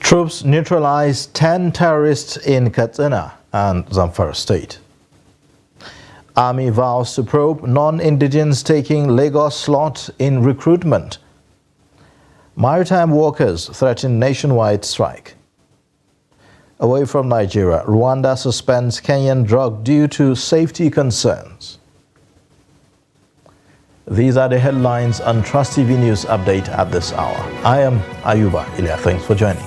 Troops neutralize 10 terrorists in Katsina and Zamfara state. Army vows to probe non-indigens taking Lagos slot in recruitment. Maritime workers threaten nationwide strike. Away from Nigeria, Rwanda suspends Kenyan drug due to safety concerns. These are the headlines on Trust TV News Update at this hour. I am Ayuba Ilya. Thanks for joining.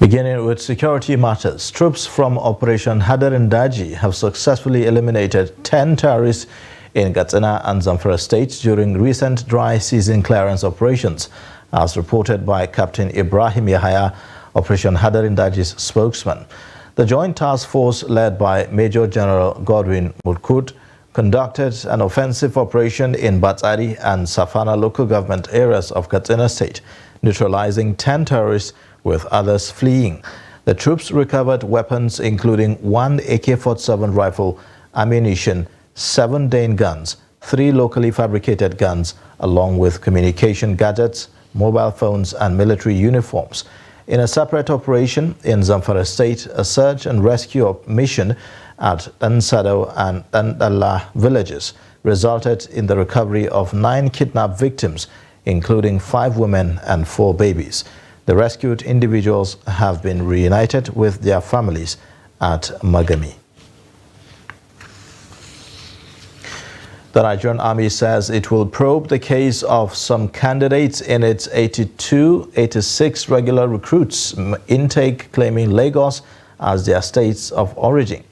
Beginning with security matters, troops from Operation Hadarin-Daji have successfully eliminated 10 terrorists in Katsina and Zamfara states during recent dry season clearance operations, as reported by Captain Ibrahim Yahaya, Operation Hadarin-Daji's spokesman. The joint task force led by Major General Godwin Mutkut conducted an offensive operation in Batsari and Safana local government areas of Katsina state, neutralizing 10 terrorists with others fleeing. The troops recovered weapons including 1 AK-47 rifle, ammunition, 7 Dane guns, 3 locally fabricated guns, along with communication gadgets, mobile phones and military uniforms. In a separate operation in Zamfara state, a search and rescue mission at Ansado and Andala villages resulted in the recovery of 9 kidnapped victims, including 5 women and 4 babies. The rescued individuals have been reunited with their families at Magami. The Nigerian Army says it will probe the case of some candidates in its 82-86 regular recruits intake claiming Lagos as their states of origin.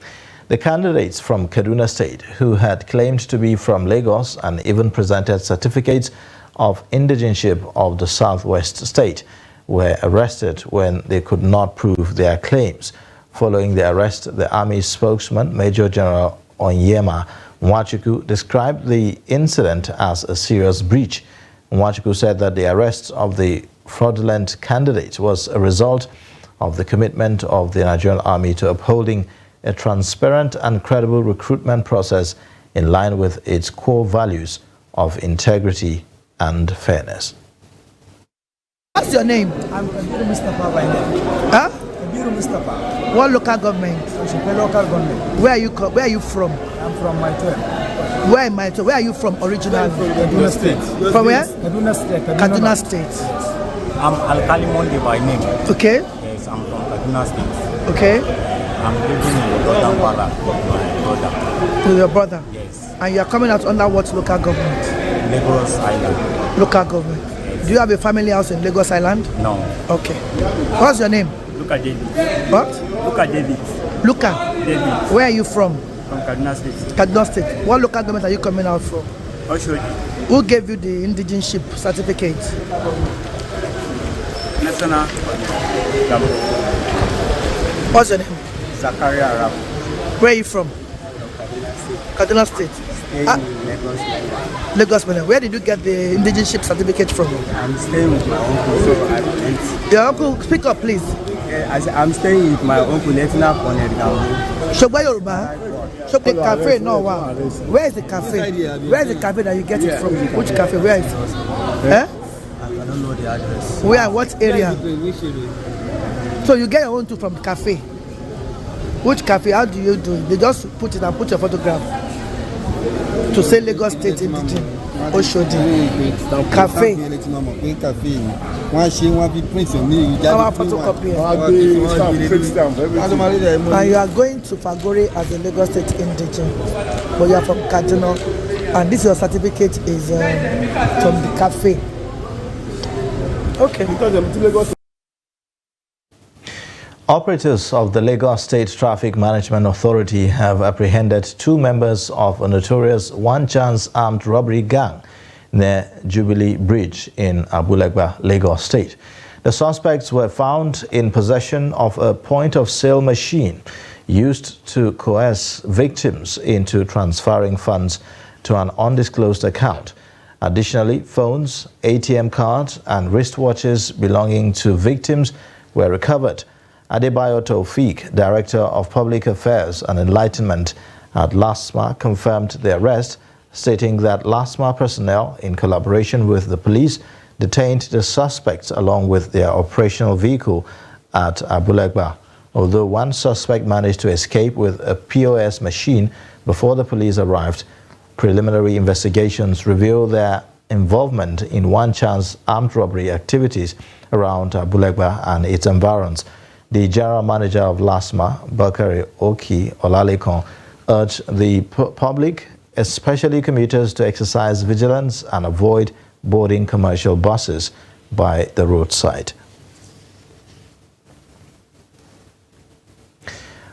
The candidates from Kaduna State, who had claimed to be from Lagos and even presented certificates of indigenship of the southwest state, were arrested when they could not prove their claims. Following the arrest, the Army spokesman, Major General Onyema Nwachukwu, described the incident as a serious breach. Nwachukwu said that the arrest of the fraudulent candidate was a result of the commitment of the Nigerian Army to upholding a transparent and credible recruitment process in line with its core values of integrity and fairness. What's your name? I'm Kabiru Mustafa by name. Huh? Kabiru Mustafa. What local government? Oshope local government. Where are you from? I'm from Maitwe. Where in Maitwe? Where are you from originally? From Kaduna State. From where? Kaduna State. Kaduna State. I'm Alkali Monde by name. Okay. Yes, I'm from Kaduna State. Okay. I'm living in Zamfara with my brother. To your brother? Yes. And you are coming out under what local government? Lagos Island. Local government. Yes. Do you have a family house in Lagos Island? No. Okay. What's your name? Luka David. What? Luka David. Luka. David. Where are you from? From Kaduna State. Kaduna State. What local government are you coming out from? Oshodi. Who gave you the indigenship certificate? National. What's your name? Zakaria Arab. Where are you from? Kaduna State. Lagos. Where did you get the indigenship certificate from? I'm staying with my uncle, so I went. Your uncle, speak up, please. I'm staying with my uncle, Lieutenant Colonel Gambo. Shogba Yoruba. The cafe, no, wow. Where is the cafe? Where is the cafe that you get it from? Which cafe? Where is it? Eh? I don't know the address. Where? What area? So you get your own too from the cafe. Which cafe? How do you do it? They just put it and put your photograph to say Lagos State in the Oshodi cafe. Our photocopy. And you are going to Fagore as a Lagos State indigent, but you are from Kaduna, and this your certificate is from the cafe. Okay. Operators of the Lagos State Traffic Management Authority have apprehended 2 members of a notorious one-chance armed robbery gang near Jubilee Bridge in Abulegba, Lagos State. The suspects were found in possession of a point-of-sale machine used to coerce victims into transferring funds to an undisclosed account. Additionally, phones, ATM cards and wristwatches belonging to victims were recovered. Adebayo Taufik, Director of Public Affairs and Enlightenment at LASMA, confirmed the arrest, stating that LASMA personnel, in collaboration with the police, detained the suspects along with their operational vehicle at Abulegba. Although one suspect managed to escape with a POS machine before the police arrived, preliminary investigations reveal their involvement in one-chance armed robbery activities around Abulegba and its environs. The general manager of LASMA, Bakari Oki Olalekon, urged the public, especially commuters, to exercise vigilance and avoid boarding commercial buses by the roadside.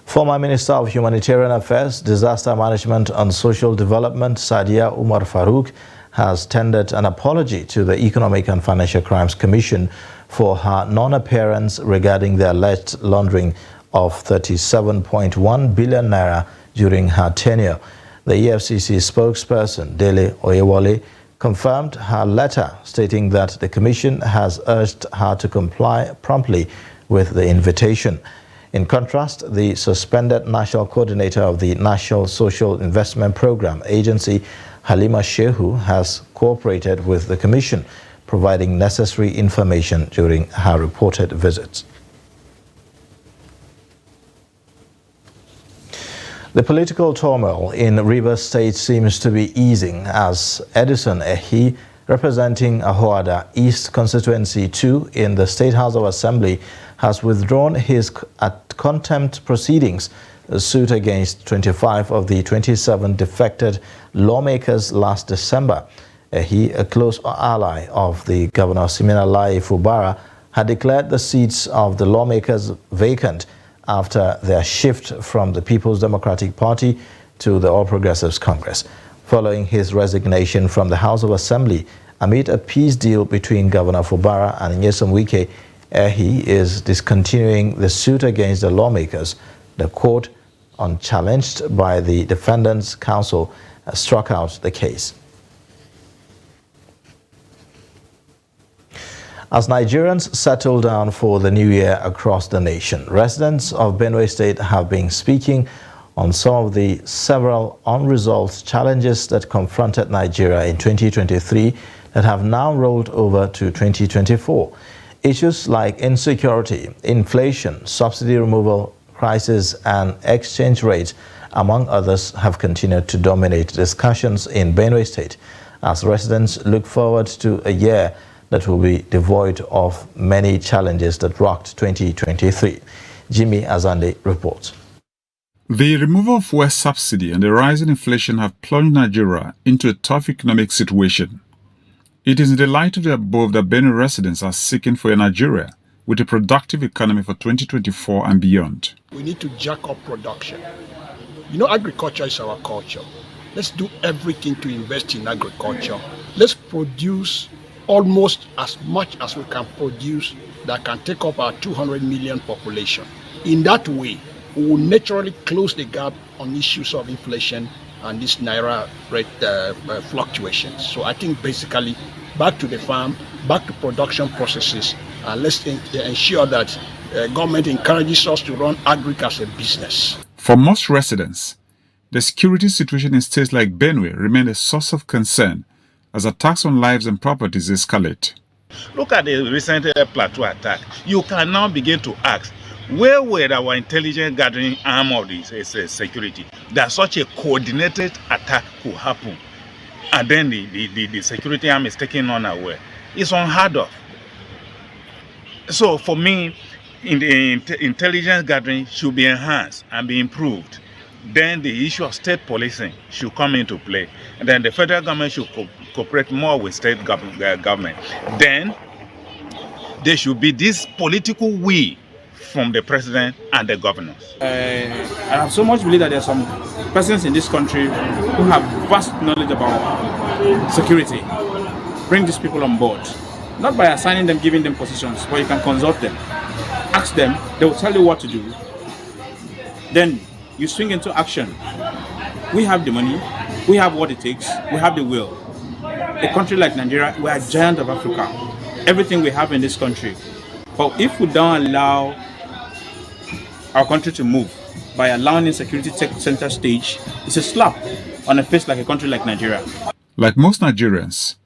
Former Minister of Humanitarian Affairs, Disaster Management and Social Development, Sadia Umar Farouk, has tendered an apology to the Economic and Financial Crimes Commission for her non-appearance regarding the alleged laundering of 37.1 billion naira during her tenure. The EFCC spokesperson, Dele Oyewole, confirmed her letter, stating that the Commission has urged her to comply promptly with the invitation. In contrast, the suspended National Coordinator of the National Social Investment Program Agency, Halima Shehu, has cooperated with the Commission, providing necessary information during her reported visits. The political turmoil in Rivers State seems to be easing as Edison Ehi, representing Ahoada East Constituency 2 in the State House of Assembly, has withdrawn his contempt proceedings, a suit against 25 of the 27 defected lawmakers last December. Ehi, a close ally of the Governor Siminalayi Fubara, had declared the seats of the lawmakers vacant after their shift from the People's Democratic Party to the All Progressives Congress. Following his resignation from the House of Assembly amid a peace deal between Governor Fubara and Nyesom Wike, Ehi is discontinuing the suit against the lawmakers. The court, unchallenged by the defendants' counsel, struck out the case. As Nigerians settle down for the new year across the nation, residents of Benue State have been speaking on some of the several unresolved challenges that confronted Nigeria in 2023 that have now rolled over to 2024. Issues like insecurity, inflation, subsidy removal, crisis, and exchange rates, among others, have continued to dominate discussions in Benue State as residents look forward to a year that will be devoid of many challenges that rocked 2023. Jimmy Azande reports. The removal of fuel subsidy and the rising inflation have plunged Nigeria into a tough economic situation. It is in the light of the above that Benue residents are seeking for a Nigeria with a productive economy for 2024 and beyond. We need to jack up production. You know, agriculture is our culture. Let's do everything to invest in agriculture. Let's produce almost as much as we can produce that can take up our 200 million population. In that way, we will naturally close the gap on issues of inflation and this naira rate fluctuations. So I think basically back to the farm, back to production processes, and let's ensure that government encourages us to run agri as a business. For most residents, the security situation in states like Benue remains a source of concern as attacks on lives and properties escalate. Look at the recent plateau attack. You can now begin to ask, where were our intelligence gathering arm of this security that such a coordinated attack could happen and then the security arm is taken unaware? It's unheard of. So for me, in the intelligence gathering should be enhanced and be improved. Then the issue of state policing should come into play. And then the federal government should cooperate more with state government. Then there should be this political will from the president and the governors. I have so much belief that there are some persons in this country who have vast knowledge about security. Bring these people on board. Not by assigning them, giving them positions, but you can consult them. Ask them, they will tell you what to do. Then you swing into action. We have the money, we have what it takes, we have the will. A country like Nigeria, we are a giant of Africa. Everything we have in this country But if we don't allow our country to move by allowing insecurity to take center stage, it's a slap on a face like a country like Nigeria. Like most Nigerians,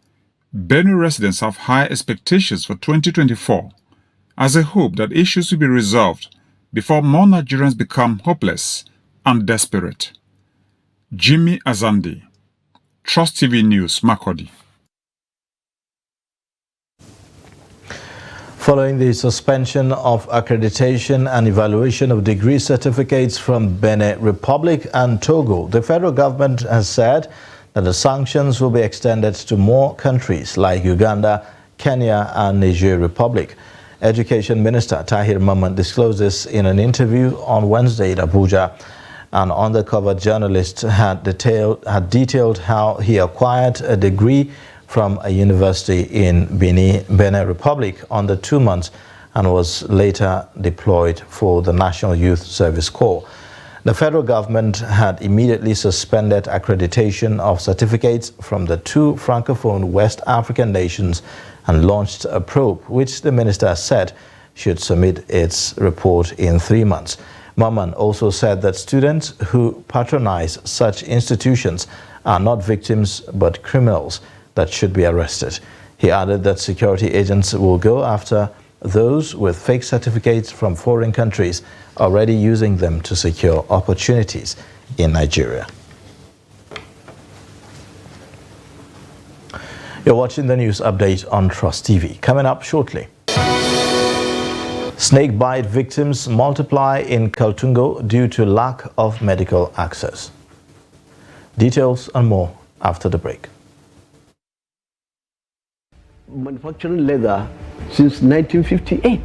Benue residents have high expectations for 2024 as they hope that issues will be resolved before more Nigerians become hopeless and desperate. Jimmy Azandi, Trust TV News, Makurdi. Following the suspension of accreditation and evaluation of degree certificates from Benin Republic and Togo, the federal government has said that the sanctions will be extended to more countries like Uganda, Kenya, and Niger Republic. Education Minister Tahir Mamman disclosed this in an interview on Wednesday in Abuja. An undercover journalist had detailed how he acquired a degree from a university in Benin Republic under 2 months and was later deployed for the National Youth Service Corps. The federal government had immediately suspended accreditation of certificates from the 2 Francophone West African nations and launched a probe, which the minister said should submit its report in 3 months. Mamman also said that students who patronize such institutions are not victims but criminals that should be arrested. He added that security agents will go after those with fake certificates from foreign countries already using them to secure opportunities in Nigeria. You're watching the news update on Trust TV. Coming up shortly. Snake bite victims multiply in Kaltungo due to lack of medical access. Details and more after the break. Manufacturing leather since 1958.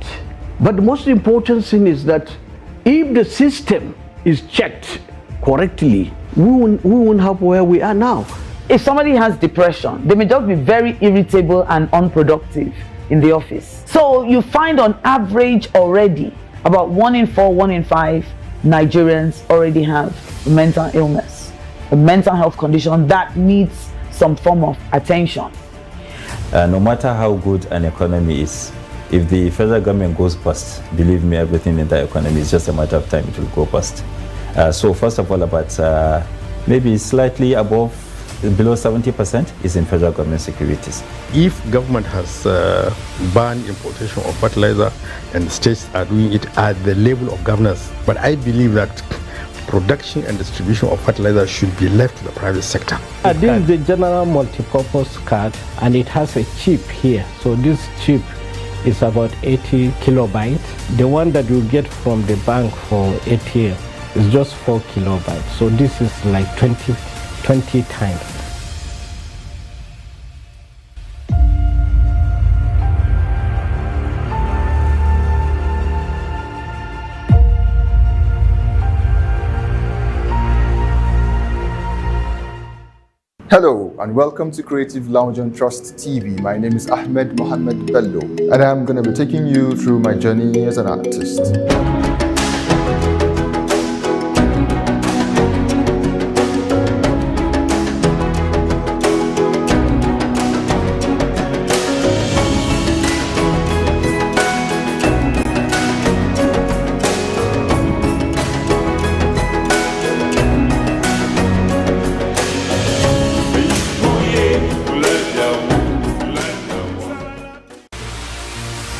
But the most important thing is that if the system is checked correctly, we won't have where we are now. If somebody has depression, they may just be very irritable and unproductive in the office. So you find on average already about 1 in 4, 1 in 5 Nigerians already have mental illness, a mental health condition that needs some form of attention. No matter how good an economy is, if the federal government goes bust, believe me, everything in the economy is just a matter of time it will go bust. So first of all, about maybe slightly above, below 70% is in federal government securities. If government has banned importation of fertilizer and states are doing it at the level of governance, but I believe that production and distribution of fertilizer should be left to the private sector. This is the general multi-purpose card and it has a chip here. So this chip is about 80 kilobytes. The one that you get from the bank for ATM is just 4 kilobytes. So this is like 20 times. Hello and welcome to Creative Lounge on Trust TV. My name is Ahmed Mohammed Bello and I'm going to be taking you through my journey as an artist.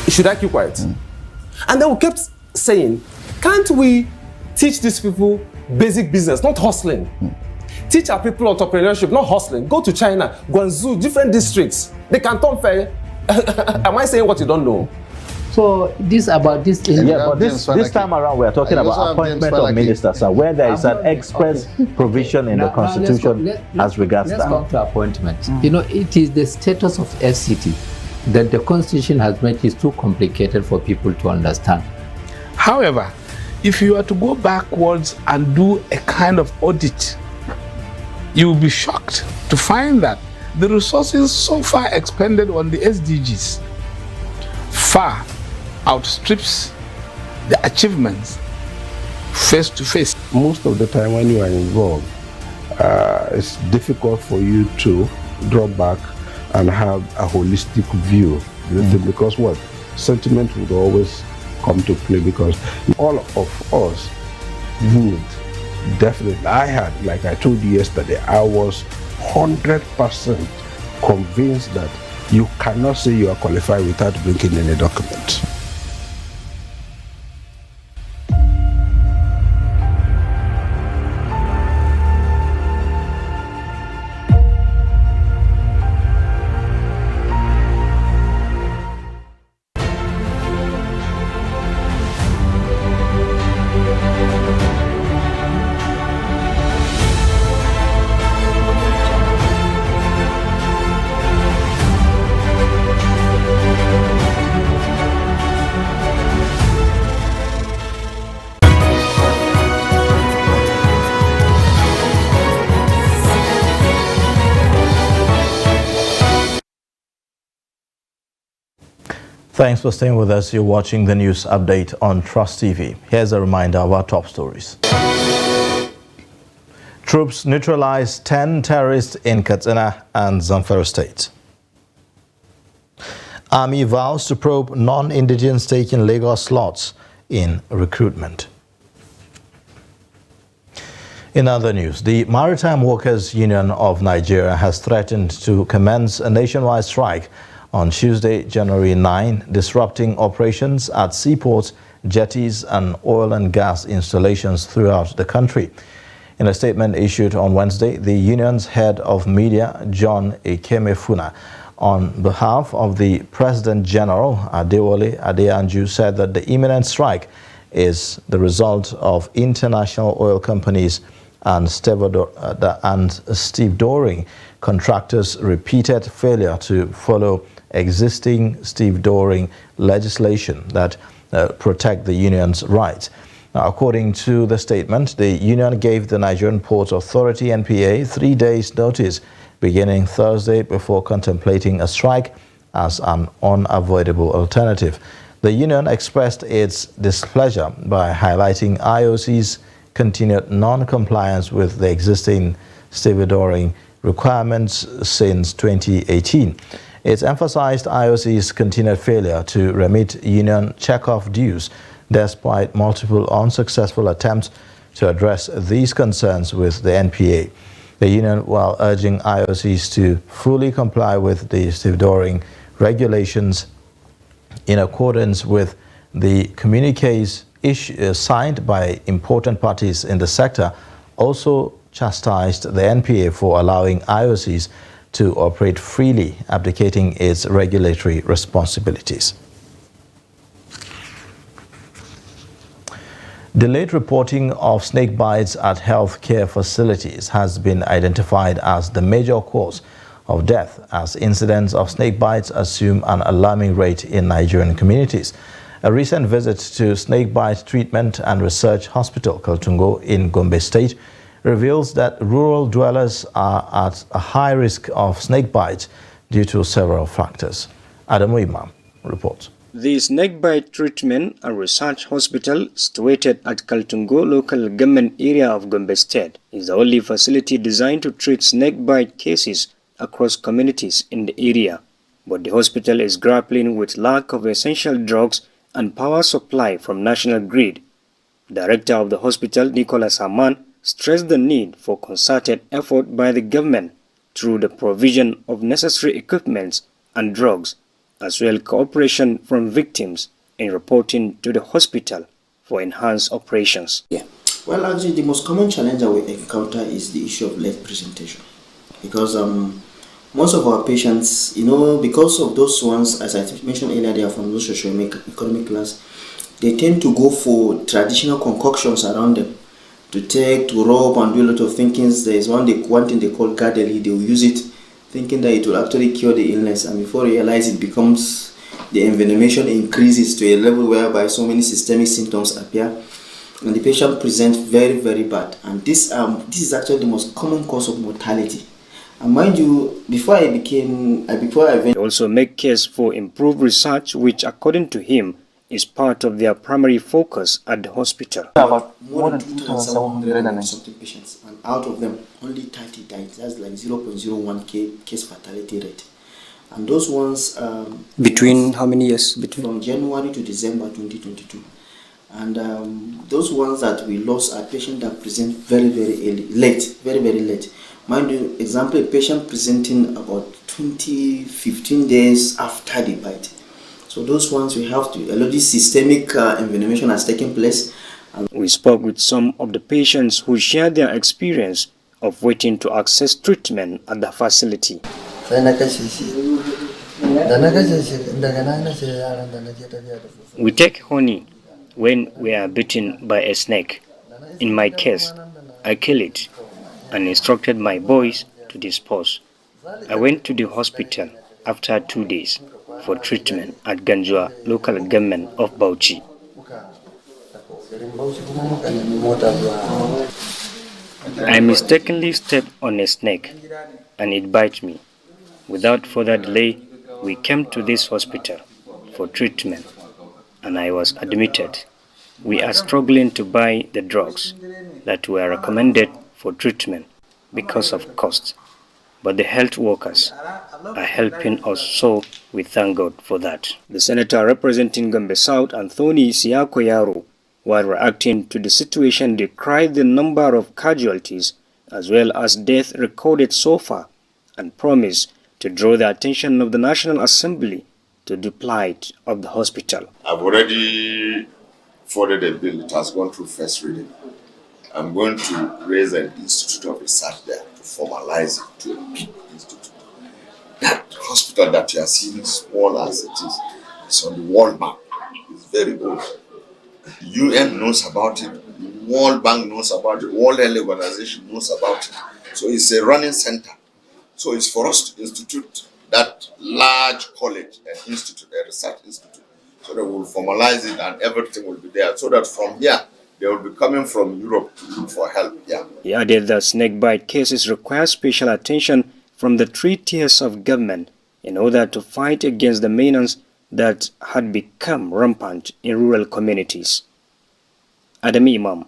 Should I keep quiet? And then we kept saying, can't we teach these people basic business, not hustling? Teach our people entrepreneurship, not hustling. Go to China, Guangzhou, different districts. They can turn fair. Am I saying what you don't know? So this about this. Yeah, but this time around we are talking about appointment of ministers, where there is an express provision in the constitution as regards that. Let's come to appointment. You know, it is the status of FCT that the constitution has made it too complicated for people to understand. However, if you are to go backwards and do a kind of audit, you will be shocked to find that the resources so far expended on the SDGs far outstrips the achievements face to face. Most of the time when you are involved, it's difficult for you to draw back and have a holistic view. Because what? sentiment would always come to play, because all of us would definitely, I had, like I told you yesterday, I was 100% convinced that you cannot say you are qualified without bringing any document. Thanks for staying with us. You're watching the news update on Trust TV. Here's a reminder of our top stories. Troops neutralize 10 terrorists in Katsina and Zamfara State. Army vows to probe non-indigenous taking Lagos slots in recruitment. In other news, the Maritime Workers Union of Nigeria has threatened to commence a nationwide strike on Tuesday, January 9, disrupting operations at seaports, jetties, and oil and gas installations throughout the country. In a statement issued on Wednesday, the union's head of media, John Ekemefuna, on behalf of the President General, Adewale Adeyanju, said that the imminent strike is the result of international oil companies and stevedoring contractors' repeated failure to follow existing stevedoring legislation that protect the union's rights. Now, according to the statement, the union gave the Nigerian Ports Authority (NPA) 3 days' notice beginning Thursday before contemplating a strike as an unavoidable alternative. The union expressed its displeasure by highlighting IOC's continued non-compliance with the existing stevedoring requirements since 2018. It emphasized IOC's continued failure to remit union checkoff dues despite multiple unsuccessful attempts to address these concerns with the NPA. The union, while urging IOCs to fully comply with the stevedoring regulations in accordance with the communiques signed by important parties in the sector, also chastised the NPA for allowing IOCs to operate freely, abdicating its regulatory responsibilities. Delayed reporting of snake bites at healthcare facilities has been identified as the major cause of death, as incidents of snake bites assume an alarming rate in Nigerian communities. A recent visit to Snake Bite Treatment and Research Hospital, Kaltungo, in Gombe State, reveals that rural dwellers are at a high risk of snake bites due to several factors. Adamu Imam reports. The Snakebite Treatment and Research Hospital, situated at Kaltungo local government area of Gombe State, is the only facility designed to treat snakebite cases across communities in the area. But the hospital is grappling with lack of essential drugs and power supply from national grid. Director of the hospital, Nicholas Haman, stressed the need for concerted effort by the government through the provision of necessary equipments and drugs, as well as cooperation from victims in reporting to the hospital for enhanced operations. Well, actually, the most common challenge that we encounter is the issue of late presentation, because most of our patients, because of those ones, as I mentioned earlier, they are from low socio-economic class, they tend to go for traditional concoctions around them to take, to rub, and do a lot of thinkings. There is one thing they call Gadeli. They will use it thinking that it will actually cure the illness, and before you realize it becomes, the envenomation increases to a level whereby so many systemic symptoms appear, and the patient presents very, very bad. And this is actually the most common cause of mortality. And mind you, before I also make case for improved research, which according to him is part of their primary focus at the hospital. About more than 2,700 and something patients, and out of them only 30 died. That's like 0.01 case fatality rate. And those ones Between how many years? From January to December 2022. And those ones that we lost are patients that present very, very late, very, very late. Mind you, example, a patient presenting about 15 days after the bite. So those ones we have to, a lot of systemic envenomation has taken place. We spoke with some of the patients who shared their experience of waiting to access treatment at the facility. We take honey when we are bitten by a snake. In my case, I kill it and instructed my boys to dispose. I went to the hospital after 2 days for treatment at Ganjua local government of Bauchi. I mistakenly stepped on a snake and it bit me. Without further delay, we came to this hospital for treatment and I was admitted. We are struggling to buy the drugs that were recommended for treatment because of cost, but the health workers are helping us, so we thank God for that. The senator representing Gombe South, Anthony Siakoyaro, while reacting to the situation, decried the number of casualties as well as deaths recorded so far and promised to draw the attention of the National Assembly to the plight of the hospital. I've already forwarded a bill. It has gone through first reading. I'm going to raise an institute of research there to formalize it to a big institute. That hospital that you are seeing, small as it is, it's on the world map. It's very old. The UN knows about it. The World Bank knows about it. World Health Organization knows about it. So it's a running center. So it's for us to institute that large college, an institute, a research institute, so that we'll formalize it and everything will be there. So that from here, they will be coming from Europe to look for help. Yeah. He added that snakebite cases require special attention from the 3 tiers of government in order to fight against the menace that had become rampant in rural communities. Adam Imam,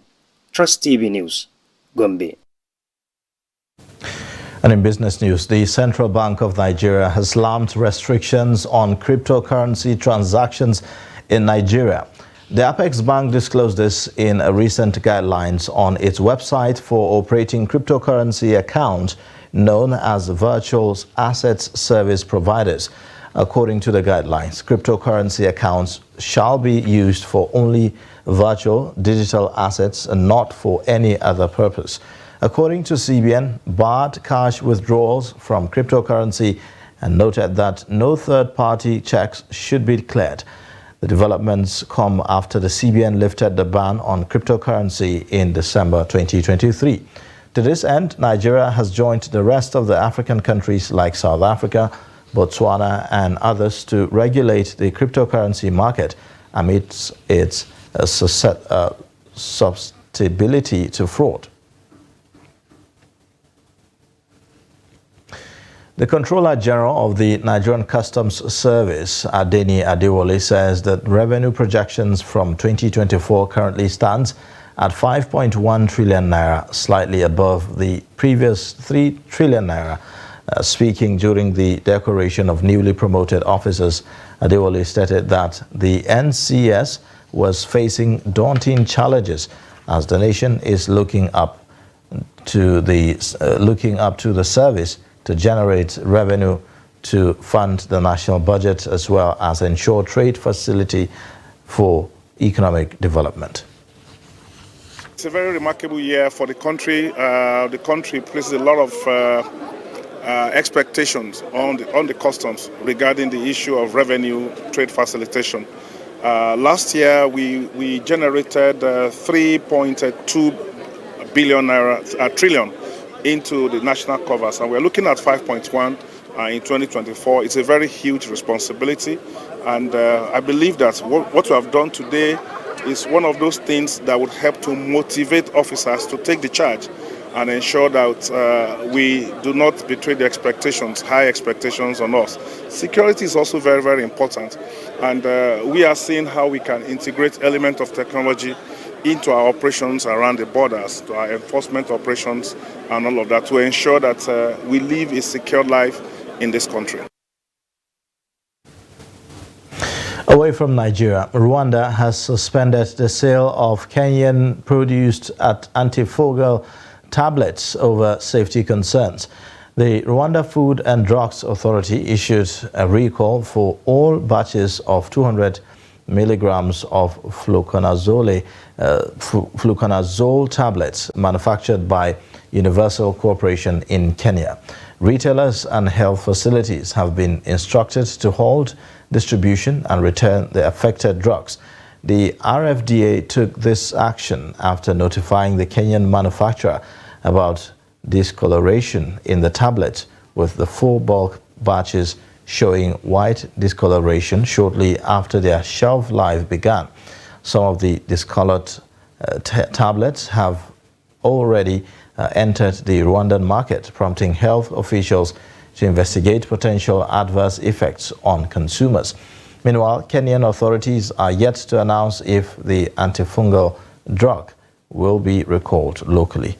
Trust TV News, Gombe. And in business news, the Central Bank of Nigeria has slammed restrictions on cryptocurrency transactions in Nigeria. The Apex Bank disclosed this in a recent guidelines on its website for operating cryptocurrency accounts known as virtual assets service providers. According to the guidelines, cryptocurrency accounts shall be used for only virtual digital assets and not for any other purpose. According to CBN, barred cash withdrawals from cryptocurrency and noted that no third-party checks should be cleared. The developments come after the CBN lifted the ban on cryptocurrency in December 2023. To this end, Nigeria has joined the rest of the African countries like South Africa, Botswana and others to regulate the cryptocurrency market amidst its susceptibility to fraud. The Controller General of the Nigerian Customs Service, Adeni Adewale, says that revenue projections from 2024 currently stands at 5.1 trillion naira, slightly above the previous 3 trillion naira. Speaking during the decoration of newly promoted officers, Adewale stated that the NCS was facing daunting challenges as the nation is looking up to the service to generate revenue to fund the national budget as well as ensure trade facility for economic development. It's a very remarkable year for the country. The country places a lot of expectations on the customs regarding the issue of revenue trade facilitation. Last year, we generated 3.2 billion trillion into the national covers, and we're looking at 5.1 in 2024. It's a very huge responsibility, and I believe that what we have done today is one of those things that would help to motivate officers to take the charge and ensure that we do not betray the expectations, high expectations on us. Security is also very, very important, and we are seeing how we can integrate elements of technology into our operations around the borders, to our enforcement operations and all of that, to ensure that we live a secure life in this country. Away from Nigeria, Rwanda has suspended the sale of Kenyan-produced antifungal tablets over safety concerns. The Rwanda Food and Drugs Authority issued a recall for all batches of 200 milligrams of fluconazole tablets manufactured by Universal Corporation in Kenya. Retailers and health facilities have been instructed to halt distribution and return the affected drugs. The RFDA took this action after notifying the Kenyan manufacturer about discoloration in the tablets, with the 4 bulk batches showing white discoloration shortly after their shelf life began. Some of the discolored tablets have already entered the Rwandan market, prompting health officials to investigate potential adverse effects on consumers. Meanwhile, Kenyan authorities are yet to announce if the antifungal drug will be recalled locally.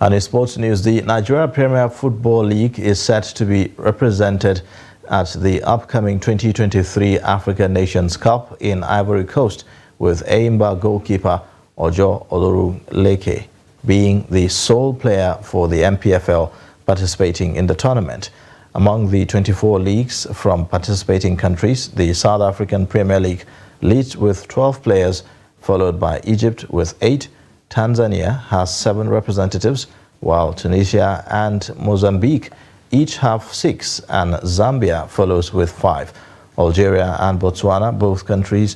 And in sports news, the Nigeria Premier Football League is set to be represented at the upcoming 2023 African Nations Cup in Ivory Coast, with Eimba goalkeeper Ojo Olorunleke being the sole player for the MPFL participating in the tournament. Among the 24 leagues from participating countries, the South African Premier League leads with 12 players, followed by Egypt with 8. Tanzania has 7 representatives, while Tunisia and Mozambique each have 6, and Zambia follows with 5. Algeria and Botswana, both countries,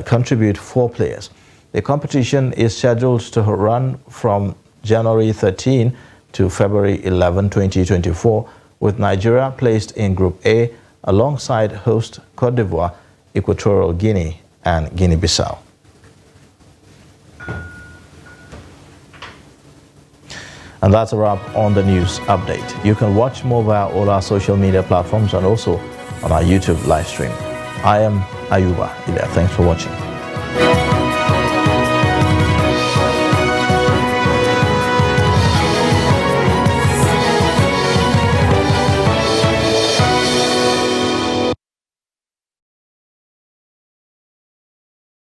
contribute 4 players. The competition is scheduled to run from January 13 to February 11, 2024, with Nigeria placed in Group A alongside host Cote d'Ivoire, Equatorial Guinea, and Guinea-Bissau. And that's a wrap on the news update. You can watch more via all our social media platforms and also on our YouTube live stream. I am Ayuba Ilya. Thanks for watching.